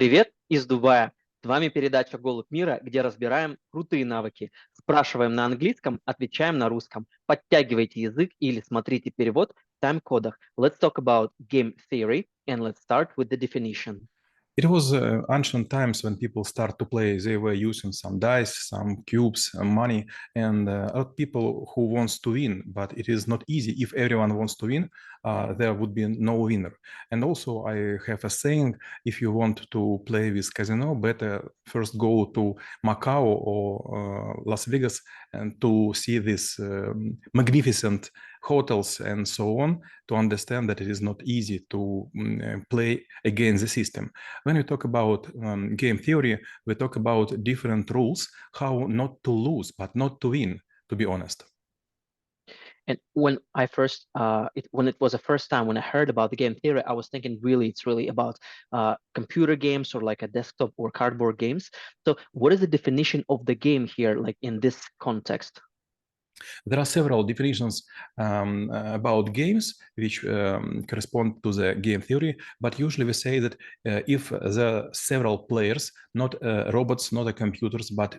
Привет из Дубая. С вами передача «Голубь мира», где разбираем крутые навыки. Спрашиваем на английском, отвечаем на русском. Подтягивайте язык или смотрите перевод в тайм-кодах. Let's talk about game theory and let's start with the definition. It was ancient times when people start to play. They were using some dice, some cubes, money, and a lot of people who wants to win. But it is not easy. If everyone wants to win, there would be no winner. And also, I have a saying: if you want to play with casino, better first go to Macau or Las Vegas and to see this magnificent hotels and so on to understand that it is not easy to play against the system. When we talk about game theory, we talk about different rules, how not to lose, but not to win, to be honest. And when it was the first time when I heard about the game theory, I was thinking it's really about computer games or like a desktop or cardboard games. So what is the definition of the game here, like in this context? There are several definitions about games which correspond to the game theory, but usually we say that if there are several players, not robots, not computers, but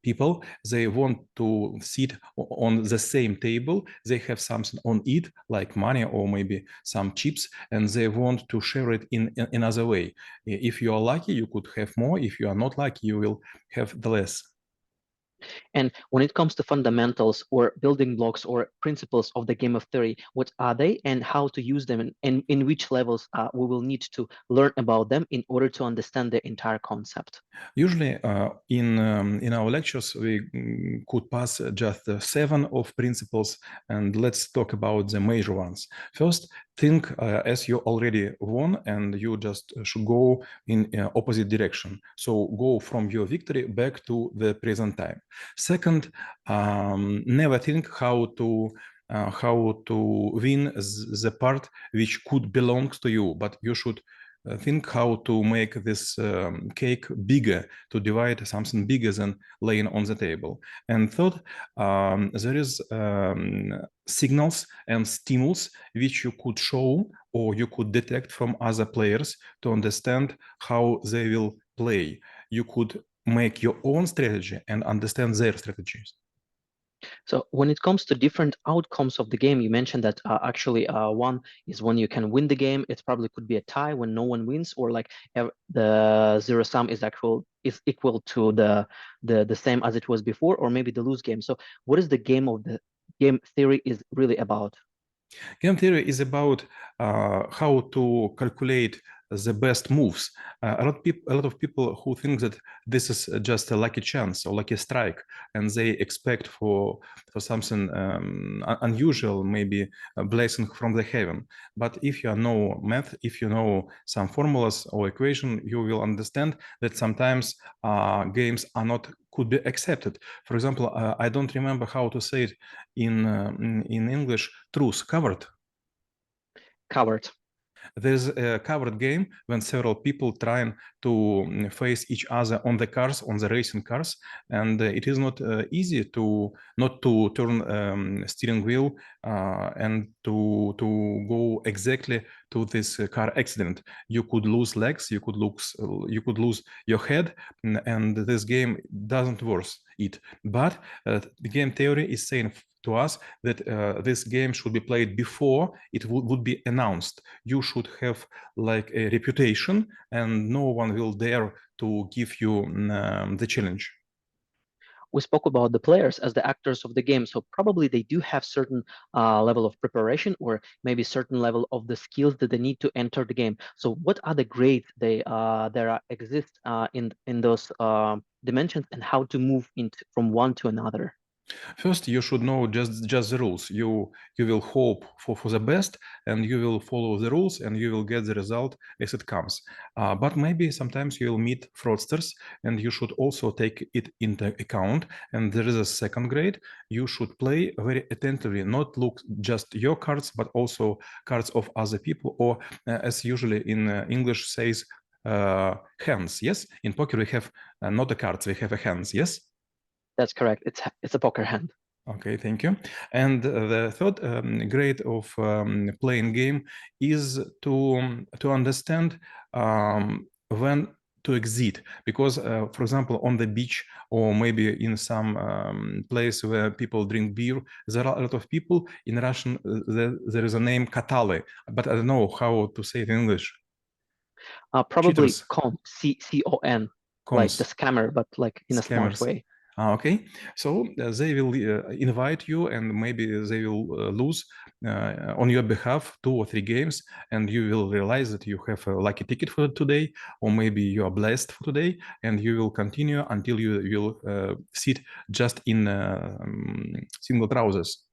people, they want to sit on the same table, they have something on it, like money or maybe some chips, and they want to share it in another way. If you are lucky, you could have more. If you are not lucky, you will have the less. And when it comes to fundamentals or building blocks or principles of the game of theory, what are they and how to use them and in which levels we will need to learn about them in order to understand the entire concept? Usually, in our lectures, we could pass just seven of principles, and let's talk about the major ones. First, think as you already won, and you just should go in opposite direction. So go from your victory back to the present time. Second, never think how to win the part which could belong to you, but you should think how to make this cake bigger, to divide something bigger than laying on the table. And third, there is signals and stimulus which you could show or you could detect from other players to understand how they will play. You could make your own strategy and understand their strategies. So when it comes to different outcomes of the game, you mentioned that actually one is when you can win the game. It probably could be a tie when no one wins, or like the zero sum is equal to the same as it was before, or maybe the lose game. So what is the game of the game theory is really about? Game theory is about how to calculate the best moves. A lot of people who think that this is just a lucky chance or lucky strike, and they expect for something unusual, maybe a blessing from the heaven. But if you know math, if you know some formulas or equation, you will understand that sometimes games are not could be accepted. For example, I don't remember how to say it in English. Truth covered. Covered. There's a covered game when several people trying to face each other on the cars, on the racing cars, and it is not easy to not to turn steering wheel and to go exactly to this car accident. You could lose legs, you could lose your head, and this game doesn't worth it. But the game theory is saying to us that this game should be played before it would be announced. You should have like a reputation and no one will dare to give you the challenge. We spoke about the players as the actors of the game, so probably they do have certain level of preparation or maybe certain level of the skills that they need to enter the game. So what are the grades exist in those dimensions and how to move from one to another? First, you should know just the rules. You will hope for the best, and you will follow the rules, and you will get the result as it comes. But maybe sometimes you will meet fraudsters, and you should also take it into account. And there is a second grade. You should play very attentively, not look just your cards, but also cards of other people, or as usually in English says, hands. Yes, in poker we have not the cards, we have a hands. Yes. That's correct. It's a poker hand. Okay, thank you. And the third grade of playing game is to understand when to exit, because for example on the beach or maybe in some place where people drink beer, there are a lot of people. In Russian there is a name katale, but I don't know how to say it in English. Probably Cheaters, con, C-O-N, like the cons, scammer, but like in a smart scammers. way. Okay, so they will invite you, and maybe they will lose on your behalf 2 or 3 games, and you will realize that you have a lucky ticket for today, or maybe you are blessed for today, and you will continue until you will sit just in single trousers.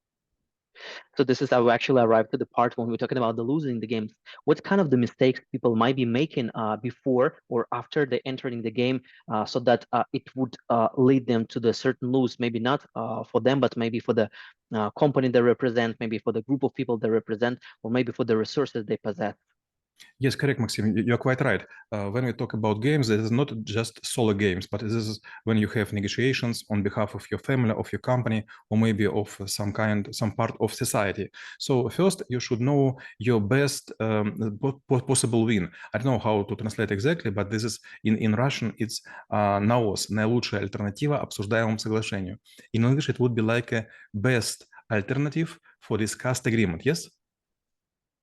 So this is how we actually arrived to the part when we're talking about the losing the games. What kind of the mistakes people might be making before or after they entering the game, so that it would lead them to the certain lose, maybe not for them, but maybe for the company they represent, maybe for the group of people they represent, or maybe for the resources they possess. Yes, correct, Maxim. You're quite right. When we talk about games, it is not just solo games, but this is when you have negotiations on behalf of your family, of your company, or maybe of some part of society. So first, you should know your best possible win. I don't know how to translate exactly, but this is in Russian. It's наос, наилучшая альтернатива обсуждаемому соглашению. In English, it would be like a best alternative for discussed agreement. Yes.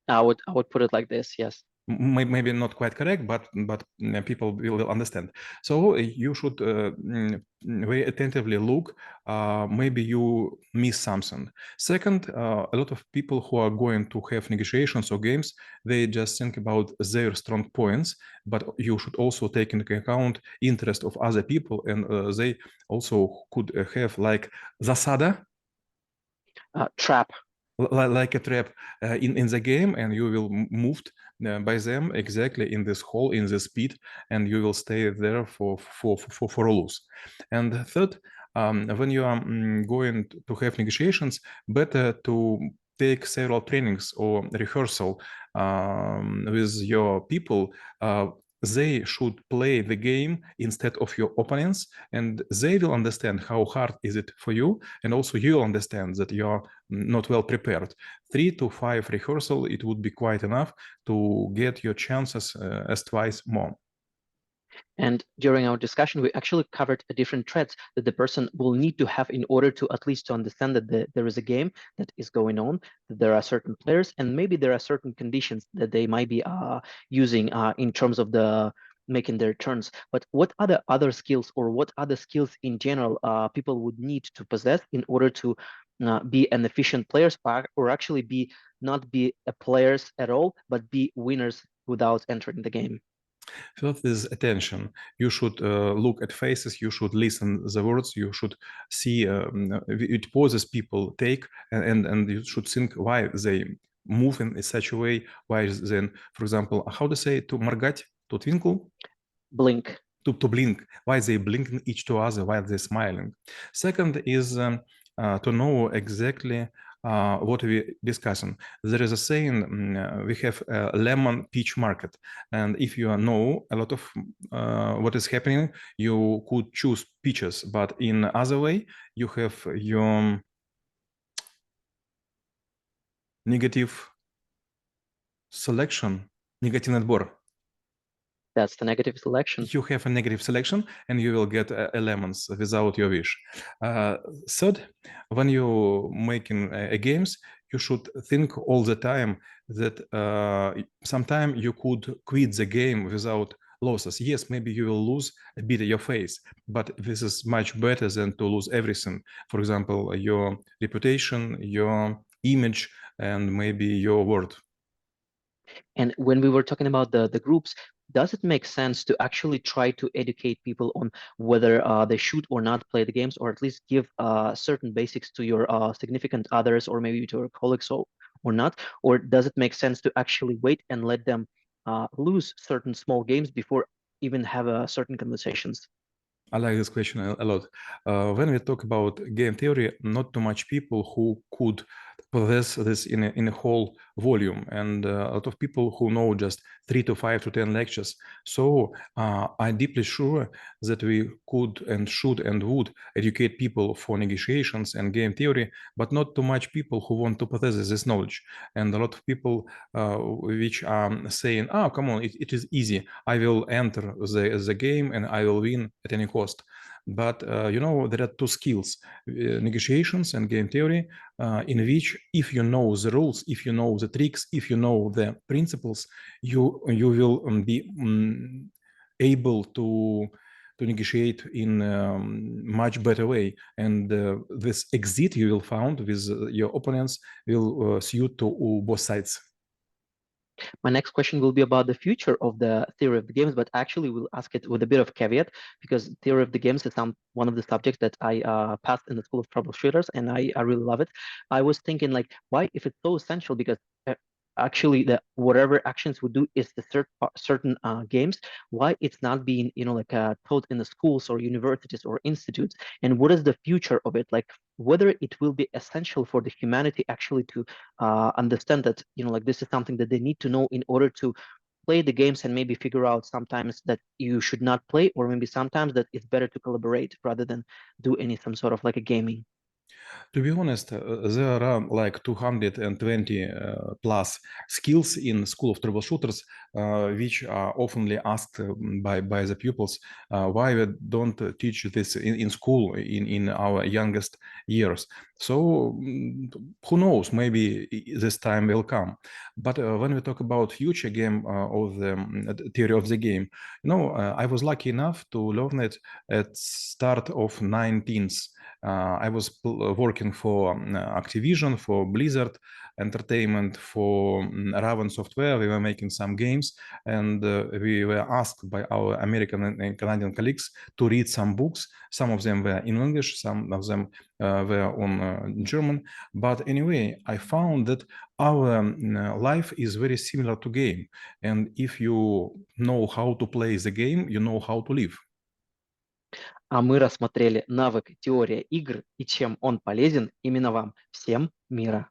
I would put it like this. Yes. Maybe not quite correct, but people will understand. So you should very attentively look. Maybe you miss something. Second, a lot of people who are going to have negotiations or games, they just think about their strong points, but you should also take into account interest of other people, and they also could have like засада, Trap. like a trap in the game, and you will moved by them exactly in this hole, in this pit, and you will stay there for a lose. And third, when you are going to have negotiations, better to take several trainings or rehearsal with your people. They should play the game instead of your opponents, and they will understand how hard is it for you, and also you understand that you are not well prepared. 3 to 5 rehearsal, it would be quite enough to get your chances as twice more. And during our discussion, we actually covered different threads that the person will need to have in order to at least to understand that there is a game that is going on, that there are certain players, and maybe there are certain conditions that they might be using in terms of the making their turns. But what other skills, or what other skills in general people would need to possess in order to be an efficient players, or actually not be a players at all, but be winners without entering the game? First is attention. You should look at faces, you should listen the words, you should see it pauses people take, and you should think why they move in such a way, why then, for example, how to say to моргать, to twinkle? Blink. To blink, why they blinking each to other, why they're smiling. Second is to know exactly what we're discussing. There is a saying, we have a lemon peach market, and if you know a lot of what is happening, you could choose peaches, but in other way you have your negative selection, негативный отбор. That's the negative selection. You have a negative selection, and you will get lemons without your wish. Third, when you making games, you should think all the time that sometime you could quit the game without losses. Yes, maybe you will lose a bit of your face, but this is much better than to lose everything. For example, your reputation, your image, and maybe your word. And when we were talking about the groups, does it make sense to actually try to educate people on whether they should or not play the games, or at least give certain basics to your significant others, or maybe to your colleagues, or not? Or does it make sense to actually wait and let them lose certain small games before even have certain conversations? I like this question a lot. When we talk about game theory, not too much people who could possess this in a whole volume, and a lot of people who know just 3 to 5 to 10 lectures. So I'm deeply sure that we could and should and would educate people for negotiations and game theory, but not too much people who want to possess this knowledge. And a lot of people which are saying, oh, come on, it is easy. I will enter the game and I will win at any cost. But, there are two skills, negotiations and game theory, in which if you know the rules, if you know the tricks, if you know the principles, you will be able to negotiate in a much better way. And this exit you will find with your opponents will suit to both sides. My next question will be about the future of the theory of the games, but actually we'll ask it with a bit of caveat because theory of the games is one of the subjects that I passed in the School of Troubleshooters, and I really love it. I was thinking like, why, if it's so essential, because actually the whatever actions we do is the certain games, why it's not being taught in the schools or universities or institutes, and what is the future of it, like whether it will be essential for the humanity actually to understand that this is something that they need to know in order to play the games, and maybe figure out sometimes that you should not play, or maybe sometimes that it's better to collaborate rather than do some sort of like a gaming. To be honest, there are like 220 plus skills in School of Troubleshooters, which are oftenly asked by the pupils, why we don't teach this in school in our youngest years. So who knows, maybe this time will come. But when we talk about future game of the theory of the game, I was lucky enough to learn it at start of 19th. I was working for Activision, for Blizzard Entertainment, for Raven Software. We were making some games, and we were asked by our American and Canadian colleagues to read some books. Some of them were in English, some of them were on German. But anyway, I found that our life is very similar to game. And if you know how to play the game, you know how to live. А мы рассмотрели навык теория игр и чем он полезен именно вам. Всем мира!